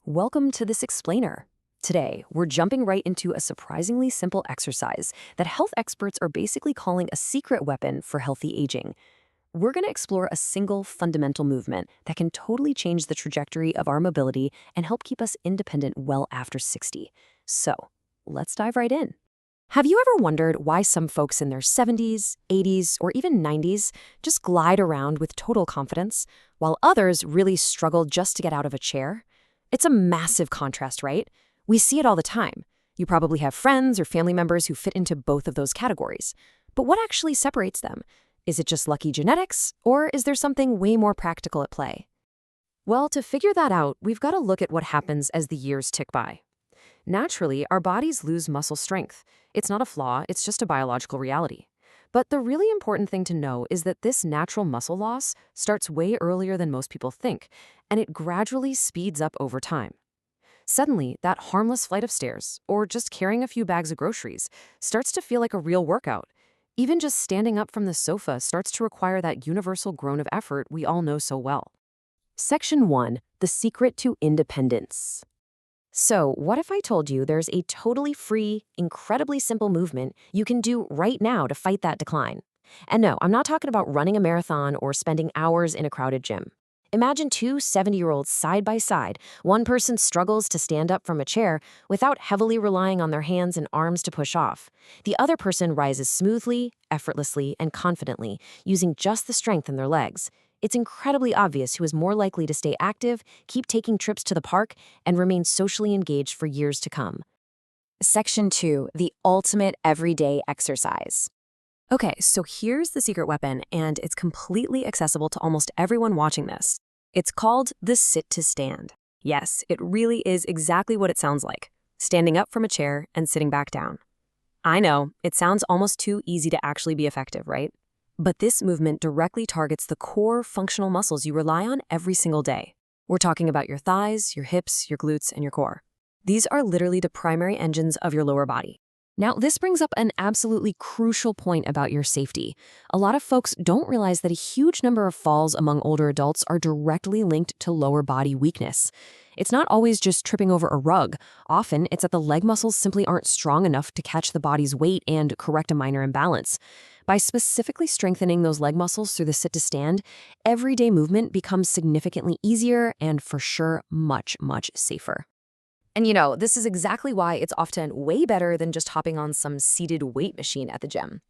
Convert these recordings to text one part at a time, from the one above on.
Welcome to this explainer. Today, we're jumping right into a surprisingly simple exercise that health experts are basically calling a secret weapon for healthy aging. We're going to explore a single fundamental movement that can totally change the trajectory of our mobility and help keep us independent well after 60. So, let's dive right in. Have you ever wondered why some folks in their 70s, 80s, or even 90s just glide around with total confidence, while others really struggle just to get out of a chair? It's a massive contrast, right? We see it all the time. You probably have friends or family members who fit into both of those categories. But what actually separates them? Is it just lucky genetics, or is there something way more practical at play? Well, to figure that out, we've got to look at what happens as the years tick by. Naturally, our bodies lose muscle strength. It's not a flaw, it's just a biological reality. But the really important thing to know is that this natural muscle loss starts way earlier than most people think, and it gradually speeds up over time. Suddenly, that harmless flight of stairs, or just carrying a few bags of groceries, starts to feel like a real workout. Even just standing up from the sofa starts to require that universal groan of effort we all know so well. Section 1. The Secret to Independence. So, what if I told you there's a totally free, incredibly simple movement you can do right now to fight that decline? And no, I'm not talking about running a marathon or spending hours in a crowded gym. Imagine two 70-year-olds side by side. One person struggles to stand up from a chair without heavily relying on their hands and arms to push off. The other person rises smoothly, effortlessly, and confidently, using just the strength in their legs. It's incredibly obvious who is more likely to stay active, keep taking trips to the park, and remain socially engaged for years to come. Section 2. The Ultimate Everyday Exercise. Okay, so here's the secret weapon, and it's completely accessible to almost everyone watching this. It's called the sit-to-stand. Yes, it really is exactly what it sounds like, standing up from a chair and sitting back down. I know, it sounds almost too easy to actually be effective, right? But this movement directly targets the core functional muscles you rely on every single day. We're talking about your thighs, your hips, your glutes, and your core. These are literally the primary engines of your lower body. Now, this brings up an absolutely crucial point about your safety. A lot of folks don't realize that a huge number of falls among older adults are directly linked to lower body weakness. It's not always just tripping over a rug. Often, it's that the leg muscles simply aren't strong enough to catch the body's weight and correct a minor imbalance. By specifically strengthening those leg muscles through the sit-to-stand, everyday movement becomes significantly easier and, for sure, much, much safer. And this is exactly why it's often way better than just hopping on some seated weight machine at the gym.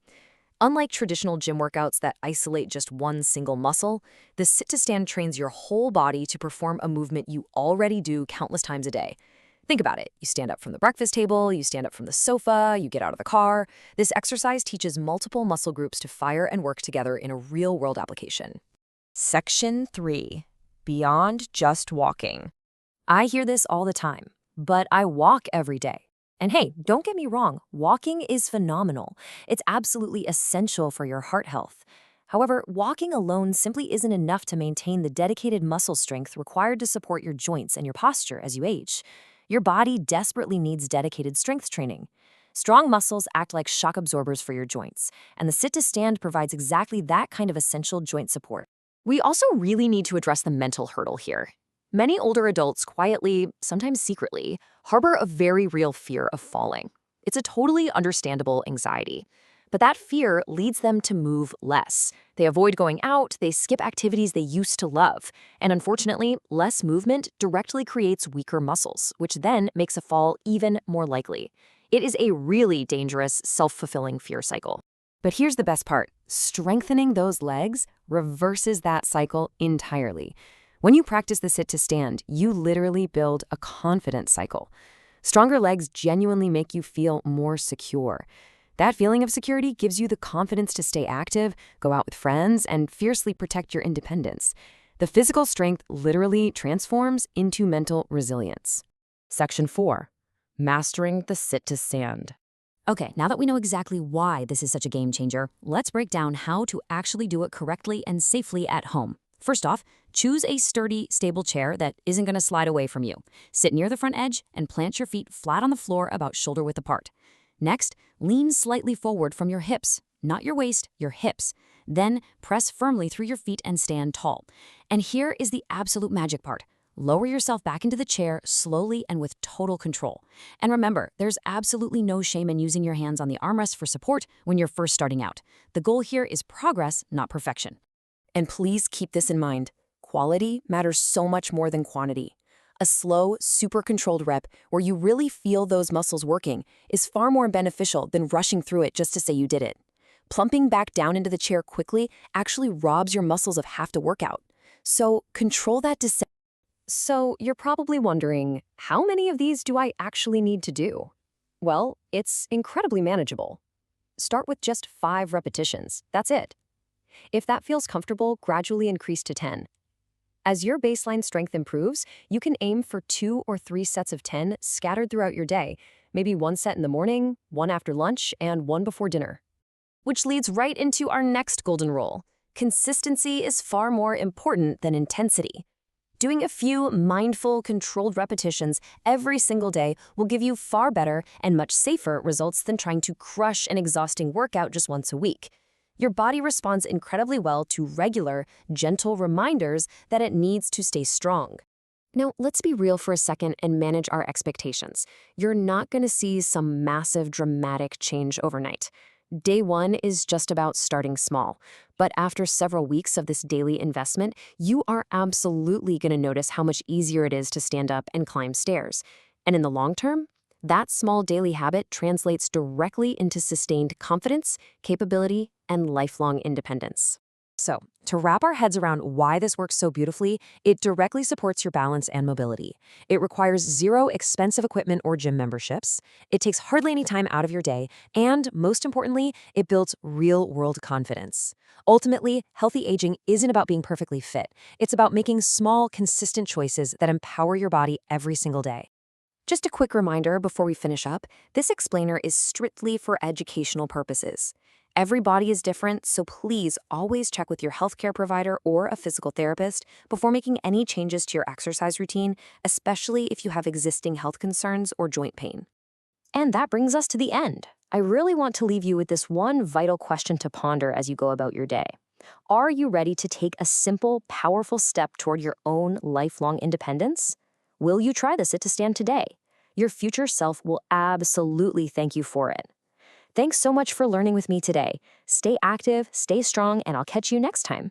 Unlike traditional gym workouts that isolate just one single muscle, the sit-to-stand trains your whole body to perform a movement you already do countless times a day. Think about it. You stand up from the breakfast table, you stand up from the sofa, you get out of the car. This exercise teaches multiple muscle groups to fire and work together in a real-world application. Section 3. Beyond just walking. I hear this all the time, but I walk every day. And hey, don't get me wrong, walking is phenomenal. It's absolutely essential for your heart health. However, walking alone simply isn't enough to maintain the dedicated muscle strength required to support your joints and your posture as you age. Your body desperately needs dedicated strength training. Strong muscles act like shock absorbers for your joints, and the sit-to-stand provides exactly that kind of essential joint support. We also really need to address the mental hurdle here. Many older adults quietly, sometimes secretly, harbor a very real fear of falling. It's a totally understandable anxiety. But that fear leads them to move less. They avoid going out, they skip activities they used to love. And unfortunately, less movement directly creates weaker muscles, which then makes a fall even more likely. It is a really dangerous, self-fulfilling fear cycle. But here's the best part. Strengthening those legs reverses that cycle entirely. When you practice the sit-to-stand, you literally build a confidence cycle. Stronger legs genuinely make you feel more secure. That feeling of security gives you the confidence to stay active, go out with friends, and fiercely protect your independence. The physical strength literally transforms into mental resilience. Section 4. Mastering the sit-to-stand. Okay, now that we know exactly why this is such a game changer, let's break down how to actually do it correctly and safely at home. First off, choose a sturdy, stable chair that isn't going to slide away from you. Sit near the front edge and plant your feet flat on the floor about shoulder-width apart. Next, lean slightly forward from your hips, not your waist, your hips. Then, press firmly through your feet and stand tall. And here is the absolute magic part. Lower yourself back into the chair slowly and with total control. And remember, there's absolutely no shame in using your hands on the armrest for support when you're first starting out. The goal here is progress, not perfection. And please keep this in mind. Quality matters so much more than quantity. A slow, super controlled rep where you really feel those muscles working is far more beneficial than rushing through it just to say you did it. Plumping back down into the chair quickly actually robs your muscles of half the workout. So control that descent. So you're probably wondering, how many of these do I actually need to do? Well, it's incredibly manageable. Start with just 5 repetitions. That's it. If that feels comfortable, gradually increase to 10. As your baseline strength improves, you can aim for 2 or 3 sets of 10 scattered throughout your day, maybe 1 set in the morning, 1 after lunch, and 1 before dinner. Which leads right into our next golden rule. Consistency is far more important than intensity. Doing a few mindful, controlled repetitions every single day will give you far better and much safer results than trying to crush an exhausting workout just once a week. Your body responds incredibly well to regular, gentle reminders that it needs to stay strong. Now, let's be real for a second and manage our expectations. You're not going to see some massive, dramatic change overnight. Day 1 is just about starting small. But after several weeks of this daily investment, you are absolutely going to notice how much easier it is to stand up and climb stairs. And in the long term, that small daily habit translates directly into sustained confidence, capability, and lifelong independence. So, to wrap our heads around why this works so beautifully, it directly supports your balance and mobility. It requires zero expensive equipment or gym memberships. It takes hardly any time out of your day. And most importantly, it builds real-world confidence. Ultimately, healthy aging isn't about being perfectly fit. It's about making small, consistent choices that empower your body every single day. Just a quick reminder before we finish up, this explainer is strictly for educational purposes. Every body is different, so please always check with your healthcare provider or a physical therapist before making any changes to your exercise routine, especially if you have existing health concerns or joint pain. And that brings us to the end. I really want to leave you with this one vital question to ponder as you go about your day. Are you ready to take a simple, powerful step toward your own lifelong independence? Will you try the sit-to-stand today? Your future self will absolutely thank you for it. Thanks so much for learning with me today. Stay active, stay strong, and I'll catch you next time.